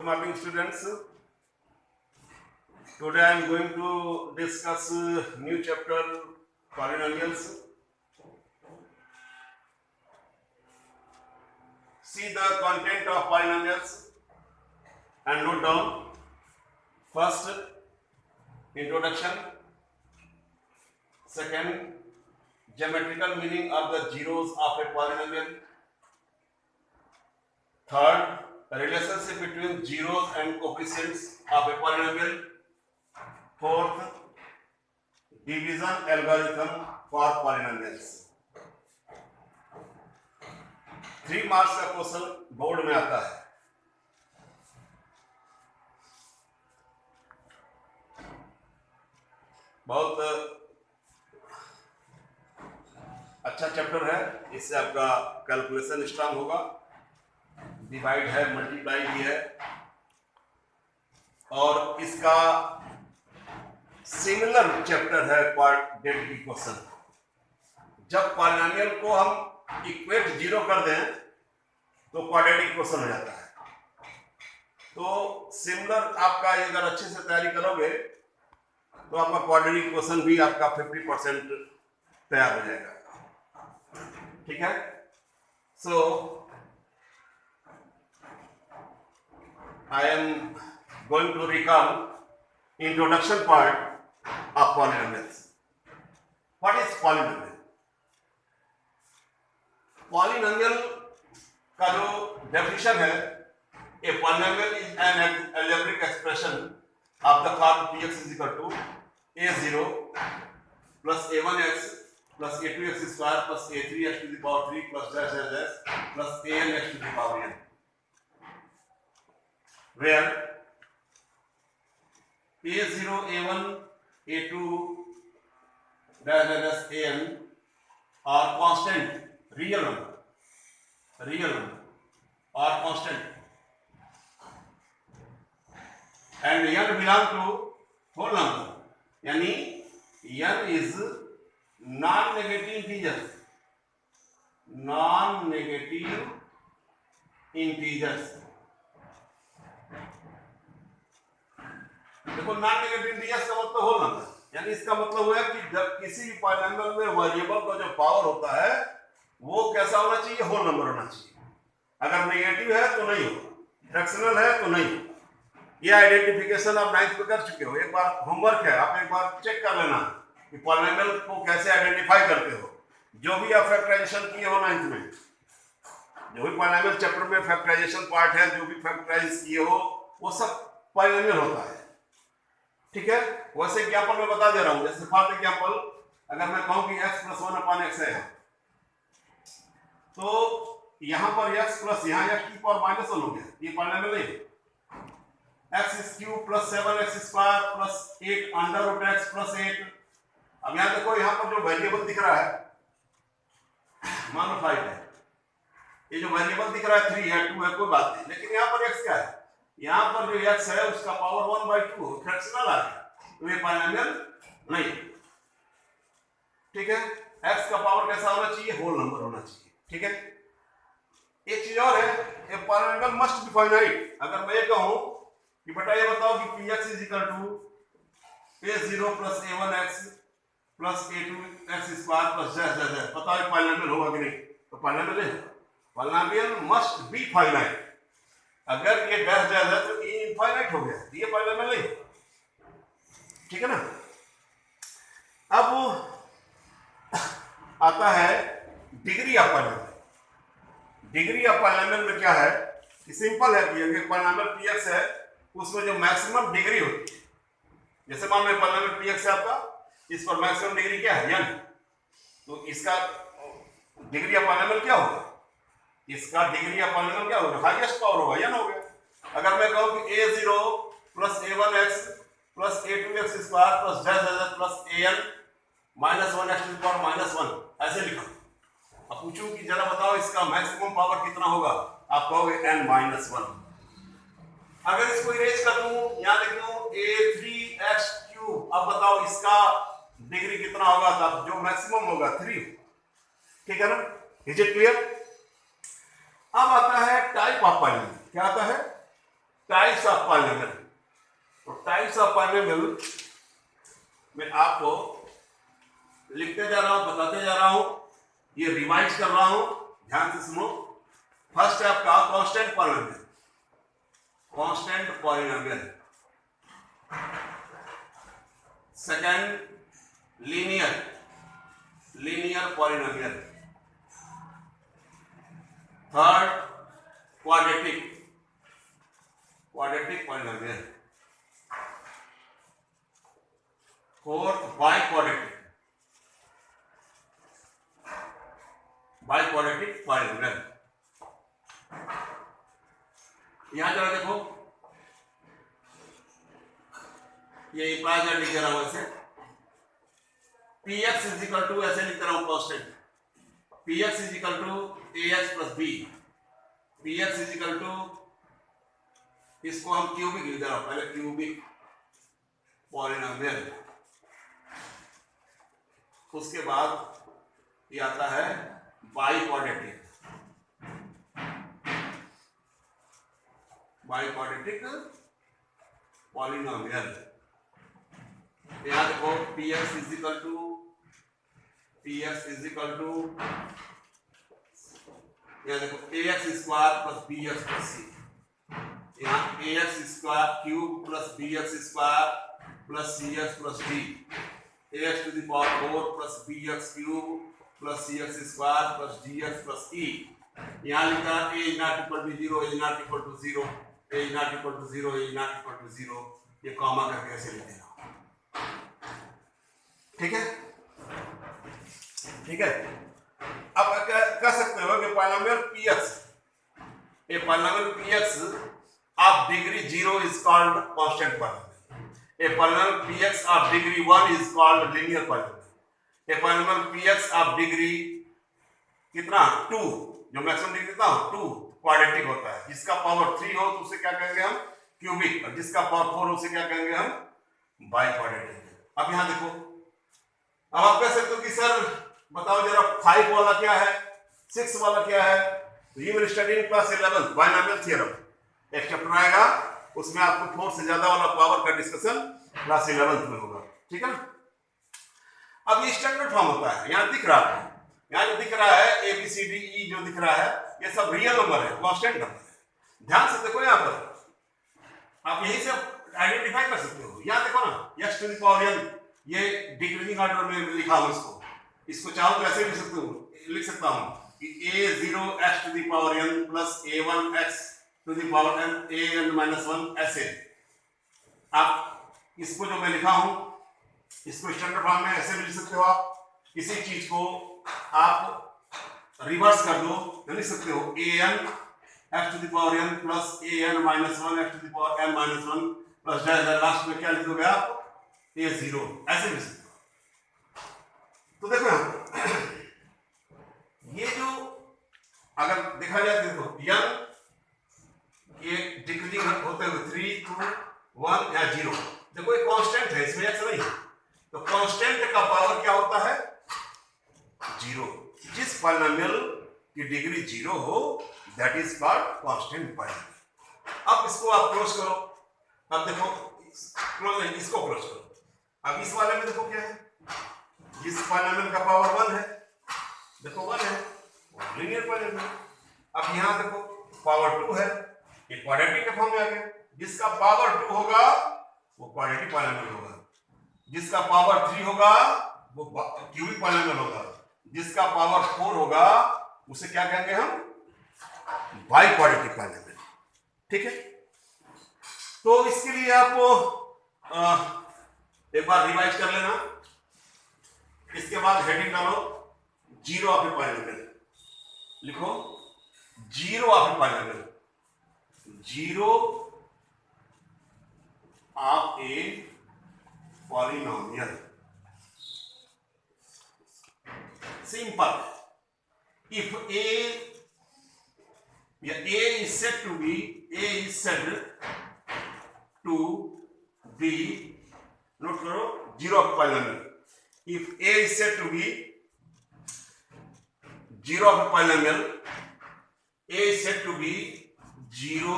Good morning, students. Today I am going to discuss new chapter polynomials. See the content of polynomials and note down. First, introduction. Second, geometrical meaning of the zeros of a polynomial. Third, relationship between zeros and coefficients of a polynomial. Fourth, division algorithm for polynomials. 3 marks का question board में आता है. बहुत अच्छा chapter है. इससे आपका calculation strong होगा. डिवाइड है, मल्टीप्लाई भी है, और इसका सिमिलर चैप्टर है क्वाड्रेटिक इक्वेशन. जब पॉलिनोमियल को हम इक्वेट जीरो कर दें तो क्वाड्रेटिक इक्वेशन हो जाता है. तो सिमिलर आपका अगर अच्छे से तैयारी करोगे तो आपका क्वाड्रेटिक इक्वेशन भी आपका 50% तैयार हो जाएगा. ठीक है. सो I am going to recall introduction part of polynomials. What is polynomial? Polynomial का जो definition है, a polynomial is an algebraic expression of the form px is equal to a0 plus a1x plus a2x square plus a3x to the power 3 plus dash dash dash plus anx to the power n. Where a0, a1, a2 dash dash dash an are constant real number are constant, and n belong to whole number. यानी n is non-negative integers. देखो, non negative integers का मतलब whole number. यानी इसका मतलब हुआ कि जब किसी भी पॉलिनोमियल में वेरिएबल का जो पावर होता है वो कैसा होना चाहिए? होल नंबर होना चाहिए. अगर नेगेटिव है तो नहीं होगा, फ्रैक्शनल है तो नहीं होगा. ये आइडेंटिफिकेशन आप 9th में कर चुके हो. एक बार होमवर्क है, आप एक बार चेक कर लेना कि पॉलिनोमियल को कैसे आइडेंटिफाई करते हो. जो भी आप फैक्टराइजेशन किए हो 9th में, जो भी पॉलिनोमियल चैप्टर में फैक्टराइजेशन पार्ट है, जो भी फैक्टराइज किए हो वो सब पॉलिनोमियल होता है. ठीक है. वैसे एग्जांपल मैं बता दे रहा हूं. जैसे फॉर एग्जांपल अगर मैं कहूं कि x + 1/x है, तो यहां पर x प्लस यहां x की पावर -1 हो गया. ये पॉलिनोमियल नहीं है. x³ + 7x² + 8 √x + 8. अब यहां देखो, यहां पर जो वेरिएबल दिख रहा है मान लो 5 है. ये जो वेरिएबल दिख रहा है 3 है, 2 है, कोई बात नहीं. लेकिन यहां पर x क्या है? यहां पर जो x है उसका पावर 1/2 फ्रैक्शनल आ गया. तो ये पॉलिनोमियल नहीं. ठीक है. x का पावर कैसा होना चाहिए? होल नंबर होना चाहिए. ठीक है. एक चीज और है, ये पॉलिनोमियल मस्ट बी फाइनाइट. अगर मैं ये कहूं कि बेटा ये बताओ कि px = a0 + a1x + a2x² + dash dash dash, बताओ ये पॉलिनोमियल होगा कि नहीं? तो पॉलिनोमियल नहीं. Polynomial must be finite. अगर ये डैश डैश है तो ये इनफाइनाइट हो गया. ये पॉलिनोमियल नहीं. ठीक है ना. अब आता है degree of polynomial. Degree of polynomial में क्या है कि सिंपल है कि अगर पॉलिनोमियल px है उसमें जो मैक्सिमम डिग्री होती है, जैसे मान लो पॉलिनोमियल px है आपका, इस पर मैक्सिमम डिग्री क्या है? n. तो इसका डिग्री ऑफ पॉलिनोमियल क्या होगा? इसका डिग्री ऑफ पॉलिनोमियल क्या होगा? हाईएस्ट पावर होगा, n हो गया. अगर मैं कहूं कि a0 + a1x + a2x² + dash dash dash + an -1x to the power -1, ऐसे लिखो. अब पूछूं कि जरा बताओ इसका मैक्सिमम पावर कितना होगा? आप कहोगे n-1. अगर इसको इरेज कर दूं, यहां लिख दूं a3x³, अब बताओ इसका डिग्री कितना होगा? तब जो मैक्सिमम होगा 3. ठीक है ना. Is it clear? अब आता है टाइप ऑफ पॉलिनोमियल. क्या आता है? Types polynomial. तो टाइप्स ऑफ पॉलिनोमियल मैं आपको लिखते जा रहा हूं, बताते जा रहा हूं, ये रिवाइज कर रहा हूं, ध्यान से सुनो। फर्स्ट है आपका constant polynomial, constant polynomial. Second linear, linear polynomial. Third quadratic, quadratic polynomial. Fourth biquadratic, biquadratic polynomial. यहां जरा देखो, ये इम्प्लाइज लिख रहा हूं ऐसे, px इज इक्वल टू, ऐसे लिख रहा हूं constant, px is equal to ax plus b, px is equal to, इसको हम क्यूबिक लिख रहा हूं, पहले क्यूबिक पॉलिनोमियल। उसके बाद ये आता है बाइक्वाड्रेटिक, बाइक्वाड्रेटिक पॉलिनोमियल। यहां देखो px is equal to, px is equal to, यहां देखो ax square plus bx plus c, यहाँ ax square cube plus bx square plus cx plus d, ax to the power 4 plus bx cube plus cx square plus dx plus e। यहाँ लिखा a is not equal to 0, a is not equal to 0, a is not equal to 0, a is not equal to 0, ये comma करके ऐसे लिख देना, ठीक है, ठीक है। अब कह सकते हो कि polynomial px, a polynomial px of degree 0 is called constant polynomial. A polynomial px of degree 1 is called linear polynomial. A polynomial px of degree कितना 2, जो मैक्सिमम डिग्री कितना 2, क्वाड्रेटिक होता है। जिसका पावर 3 हो तो उसे क्या कहेंगे हम, क्यूबिक, और जिसका पावर 4 हो उसे क्या कहेंगे हम, बाइक्वाड्रेटिक। अब यहां देखो, अब आप कह सकते हो कि सर बताओ जरा 5 वाला क्या है, 6 वाला क्या है। तो you will study in class 11 binomial theorem, एक चैप्टर आएगा, उसमें आपको 4 से ज्यादा वाला पावर का डिस्कशन क्लास 11 में होगा, ठीक है। अब ये स्टैंडर्ड फॉर्म होता है, यहां दिख रहा है, यहां जो दिख रहा है A B C D E जो दिख रहा है, ये सब रियल नंबर है, कांस्टेंट नंबर है। ध्यान से देखो, यहां पर आप यही से आइडेंटिफाई कर सकते हो। यहां देखो ना, x to the power n, ये डिक्रीजिंग ऑर्डर में लिखा हूं, इसको चाहो तो ऐसे लिख सकता हूं कि a0 x to the power n plus a1 x to the power n an minus 1 ऐसे। आप इसको जो मैं लिखा हूं, इसको स्टैंडर्ड फॉर्म में ऐसे भी लिख सकते हो। आप किसी चीज को आप रिवर्स कर दो तो लिख सकते हो an x to the power n plus an minus 1 x to the power n minus 1 plus last में क्या लिख दोगे आप, a0, ऐसे लिख सकते हो। तो देखो ये जो अगर देखा जाए, देखो n ये डिक्रीजिंग होते हुए 3 2 1 या 0, देखो ये कांस्टेंट है, इसमें x नहीं है, तो कांस्टेंट का पावर क्या होता है, 0। जिस पॉलिनोमियल की डिग्री 0 हो that is called constant polynomial. अब इसको आप क्लोज करो, अब देखो क्लोज नहीं, इसको क्लोज करो। अब इस वाले में देखो क्या है, जिस पॉलिनोमियल का पावर 1 है, देखो 1 है, लीनियर पॉलिनोमियल। अब यहां देखो पावर 2 है, ये क्वाड्रेटिक के फॉर्म में आ गया। जिसका पावर 2 होगा वो क्वाड्रेटिक पॉलिनोमियल होगा, जिसका पावर 3 होगा वो क्यूबिक पॉलिनोमियल होगा, जिसका पावर 4 होगा उसे क्या कहेंगे हम, बाइक्वाड्रेटिक पॉलिनोमियल, ठीक है। तो इसके लिए आप एक बार रिवाइज कर लेना। इसके बाद हेडिंग डालो, 0 ऑफ ए पॉलिनोमियल, लिखो 0 of a polynomial, 0 of a polynomial. Simple, if a is said to be, note करो, 0 of polynomial. If a is said to be 0 of a polynomial, a is said to be 0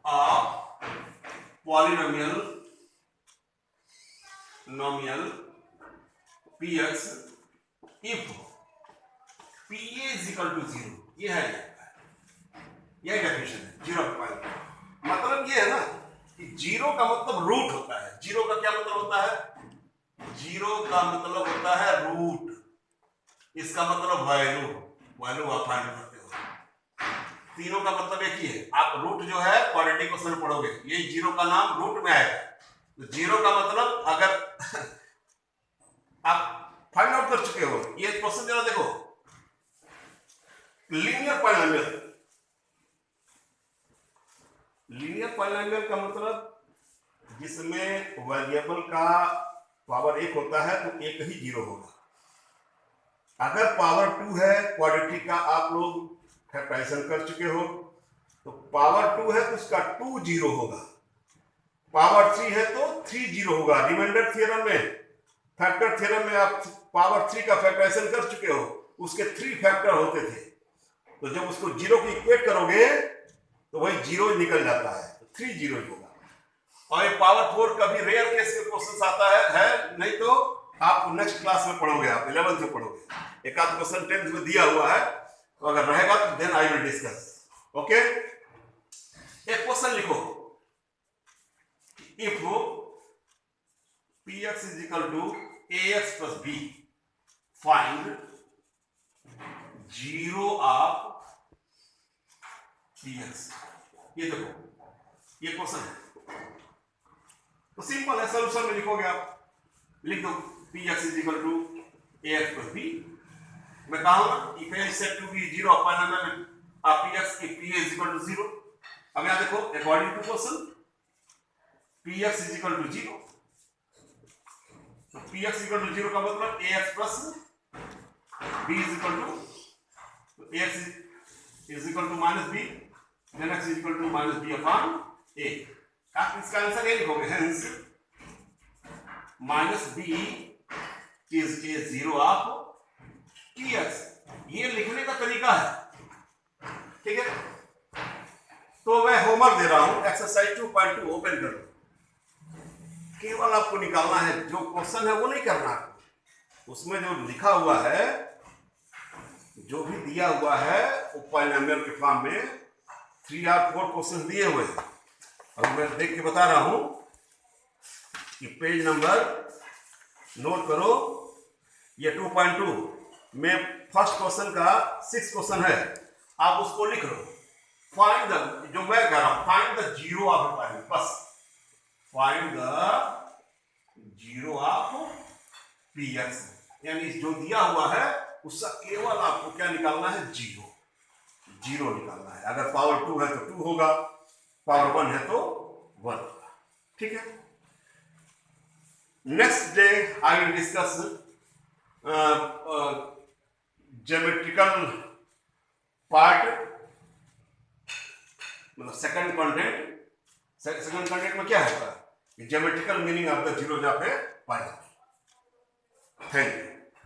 of polynomial px if pa is equal to 0, ये है यह definition है zero का। मतलब ये है ना कि जीरो का मतलब रूट होता है। जीरो का क्या मतलब होता है? जीरो का मतलब होता है रूट। इसका मतलब वैल्यू आप फाइंड करते हो। तीनों का मतलब एक ही है। आप रूट जो है क्वाड्रेटिक क्वेश्चन में पढ़ोगे, ये जीरो का नाम रूट में आएगा। तो जीरो का मतलब अगर आप फाइंड आउट कर चुके हो, ये क्वेश्चन जरा देखो, लीनियर पॉलिनोमियल। लीनियर पॉलिनोमियल का मतलब जिसमें वेरिएबल का पावर एक होता है तो एक ही जीरो होगा। अगर पावर 2 है, क्वाड्रेटिक का आप लोग फैक्टराइजेशन कर चुके हो, तो पावर 2 है तो उसका 2 जीरो होगा। पावर 3 है तो 3 जीरो होगा। रिमाइंडर थ्योरम में, फैक्टर थ्योरम में आप पावर 3 का फैक्टराइजेशन कर चुके हो, उसके 3 फैक्टर होते थे। तो जब उसको जीरो की इक्वेट करोगे तो वही जीरो निकल जाता है, तो 3 जीरो होगा। और ये पावर 4 कभी रेयर केस में क्वेश्चन आता है, नहीं तो आप नेक्स्ट क्लास में पढ़ोगे, आप 11th में पढ़ोगे। एक आध क्वेश्चन 10th में दिया हुआ है, तो अगर रहेगा तो then I will discuss. Okay, एक क्वेश्चन लिखो, if px is equal to ax plus b, find zero of px। ये देखो, ये क्वेश्चन है तो सिंपल है, सॉल्यूशन में लिखोगे आप, लिख दो px is equal to ax plus b। मैं कहा हूं ना, if a is said to be zero upon px if p is equal to 0। अब यहां देखो, according to question px is equal to 0, तो px इक्वल टू 0 का मतलब ax plus b is equal to, ax is equal to minus b, then x is equal to minus b upon a। आप इसका answer ये लिखोगे, hence minus b is a zero of px। ये लिखने का तरीका है, ठीक है। तो मैं होमवर्क दे रहा हूं, एक्सरसाइज 2.2 ओपन करो। केवल आपको निकालना है, जो क्वेश्चन है वो नहीं करना। उसमें जो लिखा हुआ है, जो भी दिया हुआ है वो पॉलिनोमियल के फॉर्म में 3 और 4 क्वेश्चन दिए हुए हैं। अब मैं देख के बता रहा हूं कि पेज नंबर नोट करो। ये 2.2 में फर्स्ट क्वेश्चन का 6 क्वेश्चन है, आप उसको लिख लो। फाइंड द, जो मैं कह रहा हूं, find the zero of a point, बस find the zero of px। यानी जो दिया हुआ है उसका केवल आपको क्या निकालना है? जीरो निकालना है। अगर पावर 2 है तो 2 होगा, पावर 1 है तो 1 होगा, ठीक है। Next day I will discuss geometrical path, मतलब सेकंड कंटेंट। सेकंड कंटेंट में क्या होता है? Geometrical meaning of the zero जहां पे पाया। Thank you.